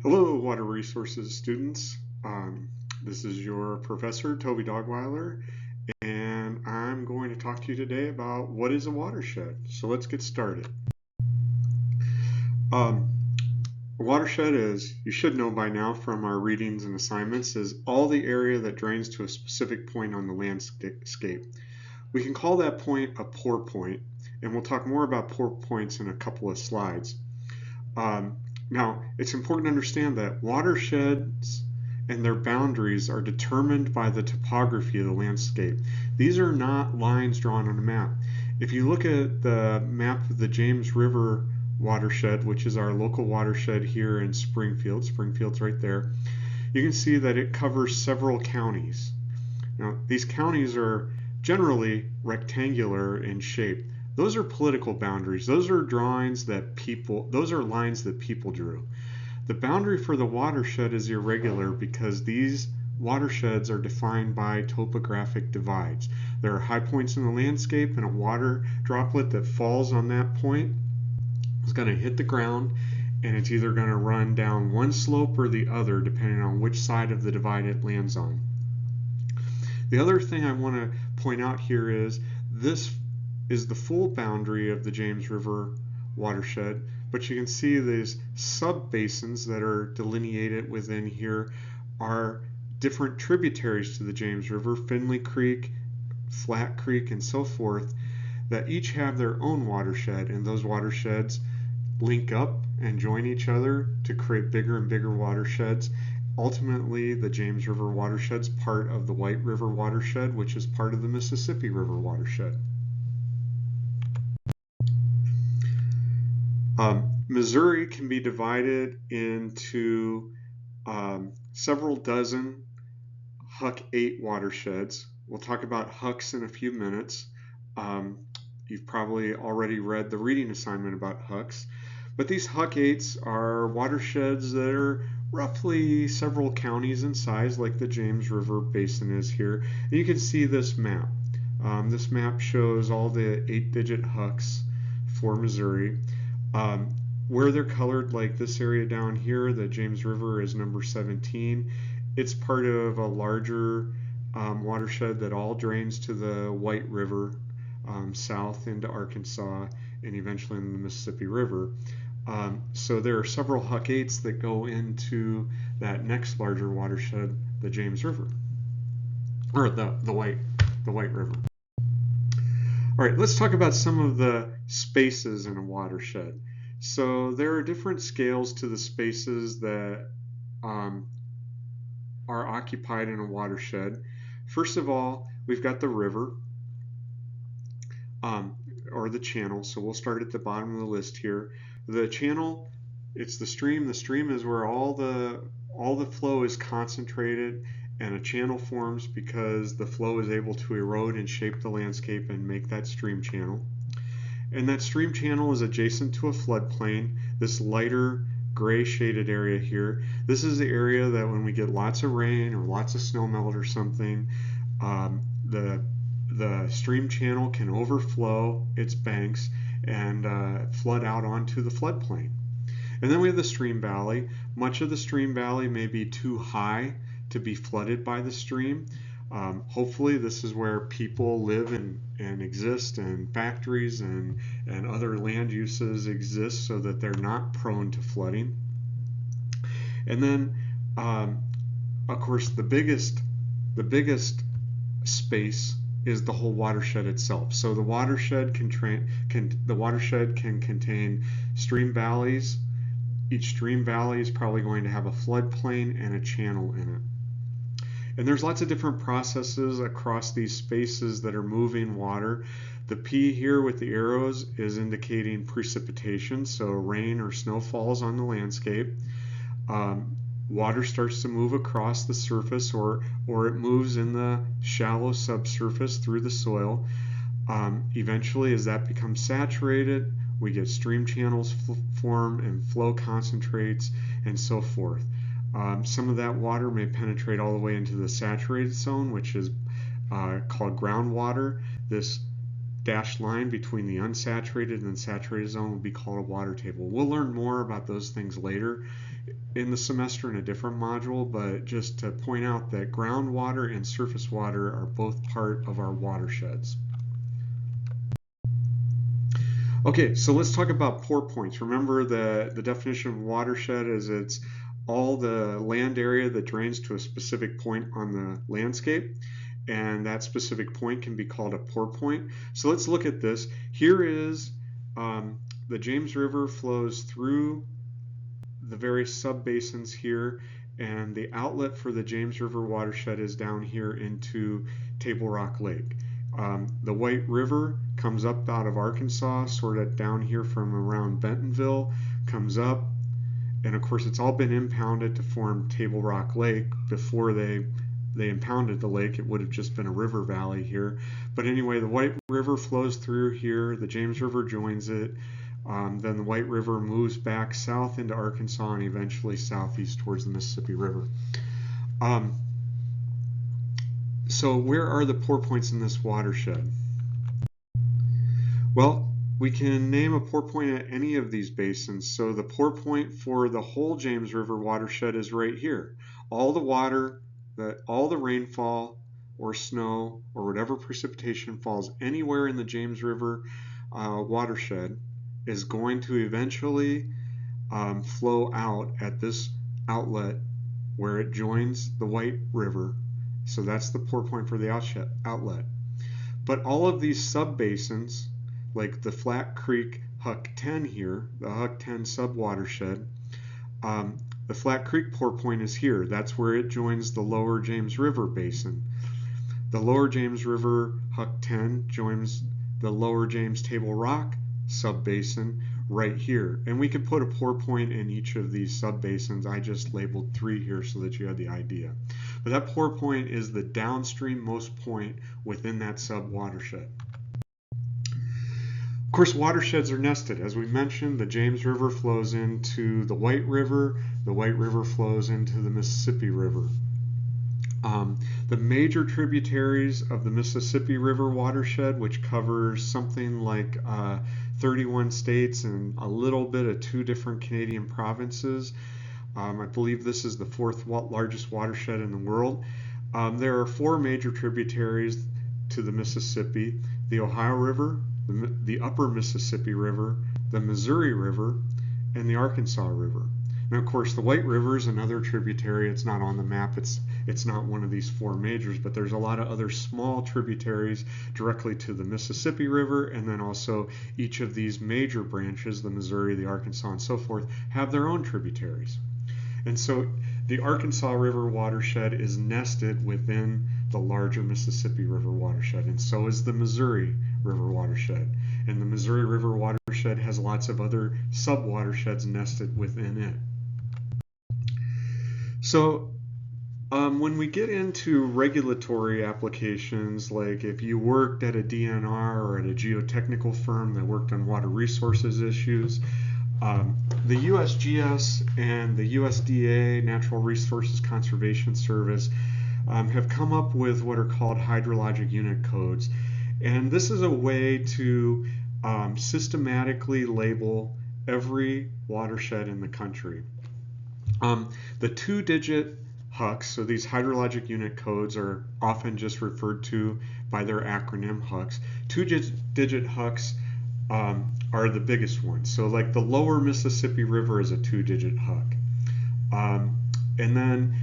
Hello, Water Resources students. This is your professor, Toby Dogweiler, and I'm going to talk to you today about what is a watershed. So let's get started. A watershed is, you should know by now from our readings and assignments, is all the area that drains to a specific point on the landscape. We can call that point a pour point, and we'll talk more about pour points in a couple of slides. Now, it's important to understand that watersheds and their boundaries are determined by the topography of the landscape. These are not lines drawn on a map. If you look at the map of the James River watershed, which is our local watershed here in Springfield, Springfield's right there, you can see that it covers several counties. Now, these counties are generally rectangular in shape. Those are political boundaries. Those are lines that people drew. The boundary for the watershed is irregular because these watersheds are defined by topographic divides. There are high points in the landscape, and a water droplet that falls on that point is going to hit the ground, and it's either going to run down one slope or the other depending on which side of the divide it lands on. The other thing I want to point out here is this is the full boundary of the James River watershed, but you can see these sub-basins that are delineated within here are different tributaries to the James River, Finley Creek, Flat Creek, and so forth, that each have their own watershed, and those watersheds link up and join each other to create bigger and bigger watersheds. Ultimately, the James River watershed is part of the White River watershed, which is part of the Mississippi River watershed. Missouri can be divided into several dozen Huck 8 watersheds. We'll talk about Hucks in a few minutes. You've probably already read the reading assignment about Hucks, but these Huck 8s are watersheds that are roughly several counties in size, like the James River Basin is here. And you can see this map. This map shows all the 8-digit Hucks for Missouri. Where they're colored, like this area down here, the James River is number 17. It's part of a larger watershed that all drains to the White River south into Arkansas and eventually in the Mississippi River. So there are several Huck 8s that go into that next larger watershed, the James River, or the White River. All right, let's talk about some of the spaces in a watershed. So there are different scales to the spaces that are occupied in a watershed. First of all, we've got the river, or the channel. So we'll start at the bottom of the list here. The channel, it's the stream. The stream is where all the flow is concentrated, and a channel forms because the flow is able to erode and shape the landscape and make that stream channel. And that stream channel is adjacent to a floodplain, this lighter gray shaded area here. This is the area that when we get lots of rain or lots of snow melt or something, the stream channel can overflow its banks and flood out onto the floodplain. And then we have the stream valley. Much of the stream valley may be too high to be flooded by the stream. Hopefully this is where people live and exist, and factories and other land uses exist so that they're not prone to flooding. And then of course the biggest space is the whole watershed itself. So the watershed can contain stream valleys. Each stream valley is probably going to have a floodplain and a channel in it. And there's lots of different processes across these spaces that are moving water. The P here with the arrows is indicating precipitation, so rain or snow falls on the landscape. Water starts to move across the surface, or it moves in the shallow subsurface through the soil. Eventually, as that becomes saturated, we get stream channels form and flow concentrates and so forth. Some of that water may penetrate all the way into the saturated zone, which is called groundwater. This dashed line between the unsaturated and saturated zone will be called a water table. We'll learn more about those things later in the semester in a different module, but just to point out that groundwater and surface water are both part of our watersheds. Okay, so let's talk about pour points. Remember the definition of watershed is it's all the land area that drains to a specific point on the landscape, and that specific point can be called a pour point. So let's look at this. Here is the James River flows through the various sub-basins here, and the outlet for the James River watershed is down here into Table Rock Lake. The White River comes up out of Arkansas, sort of down here from around Bentonville, comes up, and of course it's all been impounded to form Table Rock Lake. Before they impounded the lake, it would have just been a river valley here. But anyway, the White River flows through here, the James River joins it, then the White River moves back south into Arkansas and eventually southeast towards the Mississippi River. So where are the pour points in this watershed? Well, we can name a pour point at any of these basins. So the pour point for the whole James River watershed is right here. All the water, all the rainfall or snow or whatever precipitation falls anywhere in the James River watershed is going to eventually flow out at this outlet where it joins the White River. So that's the pour point for the outlet. But all of these sub-basins, like the Flat Creek Huck 10 here, the Huck 10 sub-watershed, the Flat Creek pour point is here. That's where it joins the Lower James River basin. The Lower James River Huck 10 joins the Lower James Table Rock sub-basin right here. And we can put a pour point in each of these sub-basins. I just labeled 3 here so that you had the idea. But that pour point is the downstream most point within that sub-watershed. Of course, watersheds are nested. As we mentioned, the James River flows into the White River flows into the Mississippi River. The major tributaries of the Mississippi River watershed, which covers something like 31 states and a little bit of 2 different Canadian provinces. I believe this is the 4th largest watershed in the world. There are 4 major tributaries to the Mississippi: the Ohio River, the Upper Mississippi River, the Missouri River, and the Arkansas River. Now, of course, the White River is another tributary. It's not on the map. It's not one of these 4 majors, but there's a lot of other small tributaries directly to the Mississippi River, and then also each of these major branches, the Missouri, the Arkansas, and so forth, have their own tributaries. And so the Arkansas River watershed is nested within the larger Mississippi River watershed, and so is the Missouri River watershed. And the Missouri River watershed has lots of other sub-watersheds nested within it. So when we get into regulatory applications, like if you worked at a DNR or at a geotechnical firm that worked on water resources issues, the USGS and the USDA, Natural Resources Conservation Service, have come up with what are called Hydrologic Unit Codes. And this is a way to systematically label every watershed in the country. The 2-digit HUCs, so these Hydrologic Unit Codes are often just referred to by their acronym HUCs. 2-digit HUCs are the biggest ones. So like the Lower Mississippi River is a 2-digit HUC. And then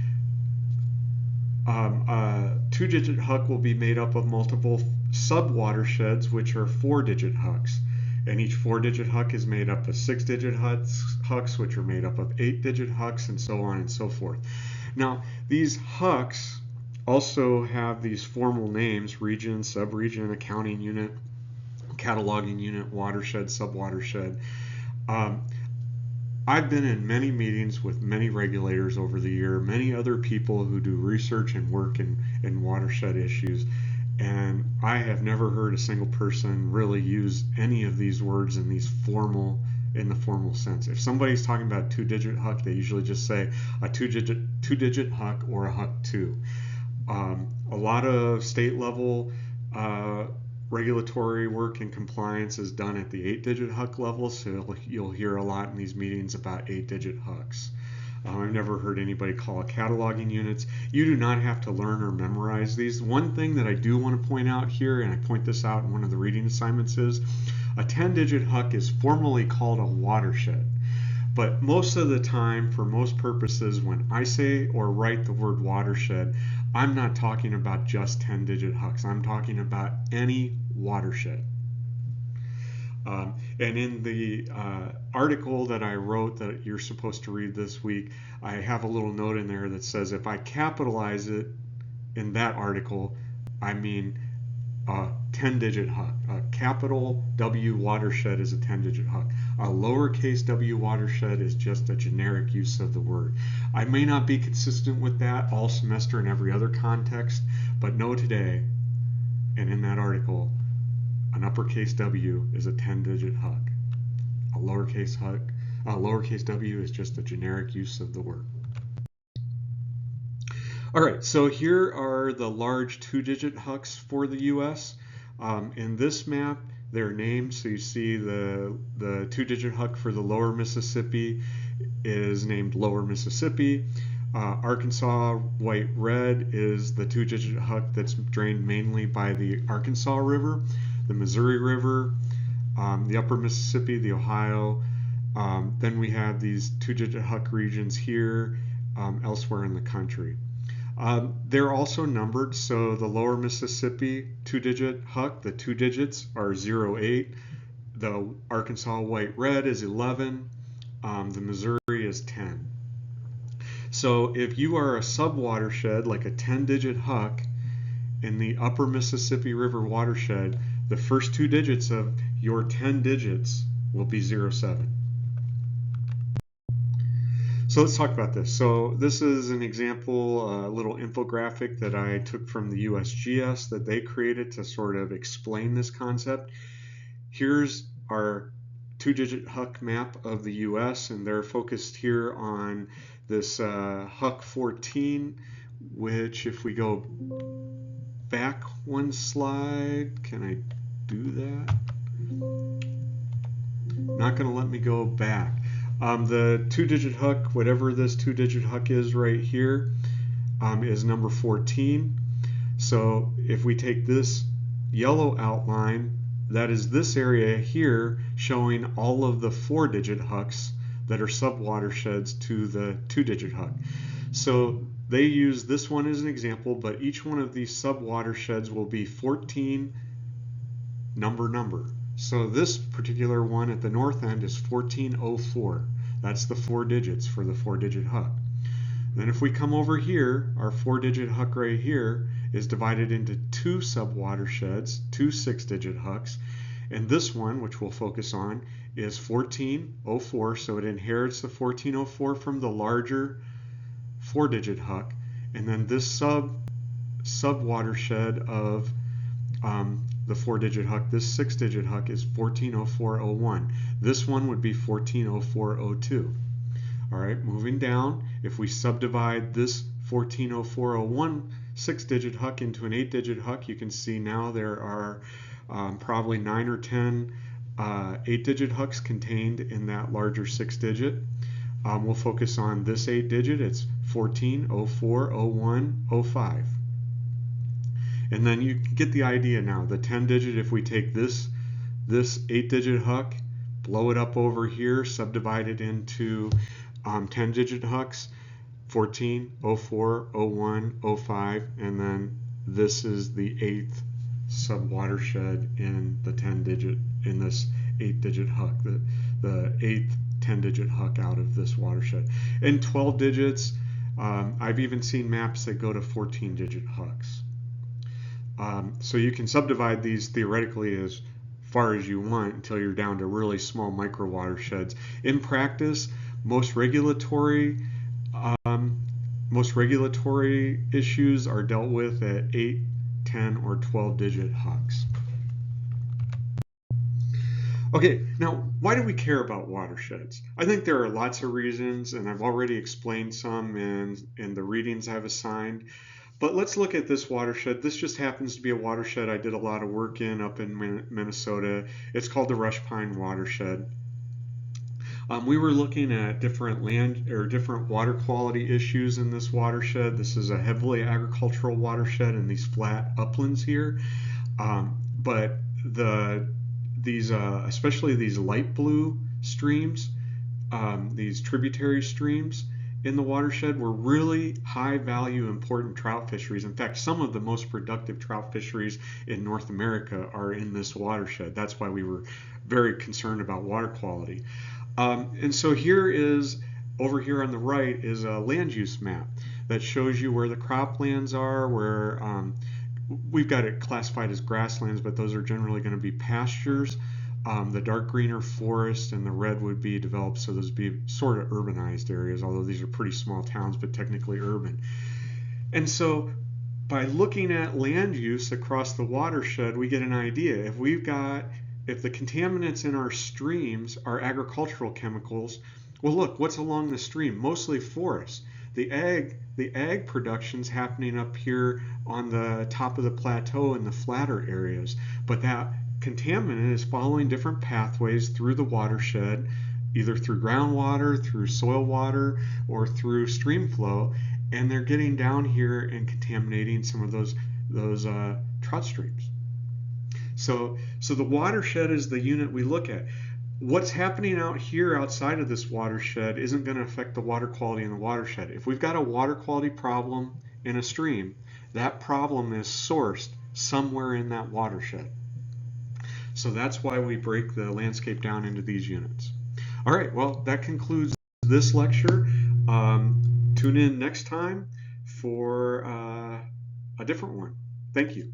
a 2-digit HUC will be made up of multiple sub-watersheds, which are 4-digit HUCs. And each 4-digit HUC is made up of 6-digit HUCs, which are made up of 8-digit HUCs, and so on and so forth. Now, these HUCs also have these formal names: region, subregion, accounting unit, cataloging unit, watershed, subwatershed. I've been in many meetings with many regulators over the year, many other people who do research and work in watershed issues, and I have never heard a single person really use any of these words in the formal sense. If somebody's talking about a 2-digit HUC, they usually just say a 2-digit HUC or a HUC 2. A lot of state level regulatory work and compliance is done at the 8-digit HUC level, so you'll hear a lot in these meetings about 8-digit HUCs. I've never heard anybody call it cataloging units. You do not have to learn or memorize these. One thing that I do want to point out here, and I point this out in one of the reading assignments, is a 10-digit HUC is formally called a watershed. But most of the time, for most purposes, when I say or write the word watershed, I'm not talking about just 10-digit HUCs. I'm talking about any watershed. And in the article that I wrote that you're supposed to read this week, I have a little note in there that says if I capitalize it in that article, I mean 10-digit HUC. A capital W watershed is a 10-digit HUC. A lowercase w watershed is just a generic use of the word. I may not be consistent with that all semester in every other context, but know today, and in that article, an uppercase W is a 10-digit HUC. A lowercase w is just a generic use of the word. All right, so here are the large 2-digit HUCs for the U.S. In this map, they're named, so you see the 2-digit HUC for the lower Mississippi is named Lower Mississippi. Arkansas white red is the 2-digit HUC that's drained mainly by the Arkansas River, the Missouri River, the upper Mississippi, the Ohio. Then we have these 2-digit HUC regions here, elsewhere in the country. They're also numbered, so the lower Mississippi 2-digit HUC, the 2 digits are 08. The Arkansas white red is 11. The Missouri is 10. So if you are a subwatershed, like a 10-digit HUC in the upper Mississippi River watershed, the first 2 digits of your 10 digits will be 07. So let's talk about this. So this is an example, a little infographic that I took from the USGS that they created to sort of explain this concept. Here's our 2-digit HUC map of the US, and they're focused here on this HUC 14, which if we go back one slide, can I do that? Not going to let me go back. The 2-digit HUC, whatever this 2-digit HUC is right here, is number 14. So if we take this yellow outline, that is this area here showing all of the 4-digit HUCs that are subwatersheds to the 2-digit HUC. So they use this one as an example, but each one of these subwatersheds will be 14 number. So this particular one at the north end is 1404. That's the 4 digits for the 4-digit HUC. Then if we come over here, our 4-digit HUC right here is divided into 2 subwatersheds, 2 6-digit HUCs. And this one, which we'll focus on, is 1404. So it inherits the 1404 from the larger 4-digit HUC. And then this subwatershed of the 4-digit HUC, this 6-digit HUC is 140401. This one would be 140402. All right, moving down, if we subdivide this 140401 6-digit HUC into an 8-digit HUC, you can see now there are probably 9 or 10 8-digit HUCs contained in that larger 6-digit. We'll focus on this 8-digit. It's 14040105. And then you get the idea now. The 10-digit, if we take this 8-digit HUC, blow it up over here, subdivide it into 10-digit HUCs, 14040105, and then this is the 8th subwatershed in the 10-digit, in this 8-digit HUC, the 8th 10-digit HUC out of this watershed. And 12 digits, I've even seen maps that go to 14-digit HUCs. So you can subdivide these theoretically as far as you want until you're down to really small micro watersheds. In practice, most regulatory issues are dealt with at 8, 10, or 12-digit HUCs. Okay, now why do we care about watersheds? I think there are lots of reasons, and I've already explained some in the readings I've assigned. But let's look at this watershed. This just happens to be a watershed I did a lot of work in up in Minnesota. It's called the Rush Pine Watershed. We were looking at different land or different water quality issues in this watershed. This is a heavily agricultural watershed in these flat uplands here. But these especially these light blue streams, these tributary streams in the watershed were really high value important trout fisheries. In fact, some of the most productive trout fisheries in North America are in this watershed. That's why we were very concerned about water quality. And so over here on the right is a land use map that shows you where the croplands are, where we've got it classified as grasslands, but those are generally going to be pastures. The dark green are forest, and the red would be developed, so those would be sort of urbanized areas, although these are pretty small towns, but technically urban. And so by looking at land use across the watershed, we get an idea. If the contaminants in our streams are agricultural chemicals, well, look, what's along the stream? Mostly forest. The ag production's happening up here on the top of the plateau in the flatter areas, but that contaminant is following different pathways through the watershed, either through groundwater, through soil water, or through stream flow, and they're getting down here and contaminating some of those trout streams. So the watershed is the unit we look at. What's happening out here outside of this watershed isn't going to affect the water quality in the watershed. If we've got a water quality problem in a stream, that problem is sourced somewhere in that watershed. So that's why we break the landscape down into these units. All right, well, that concludes this lecture. Tune in next time for a different one. Thank you.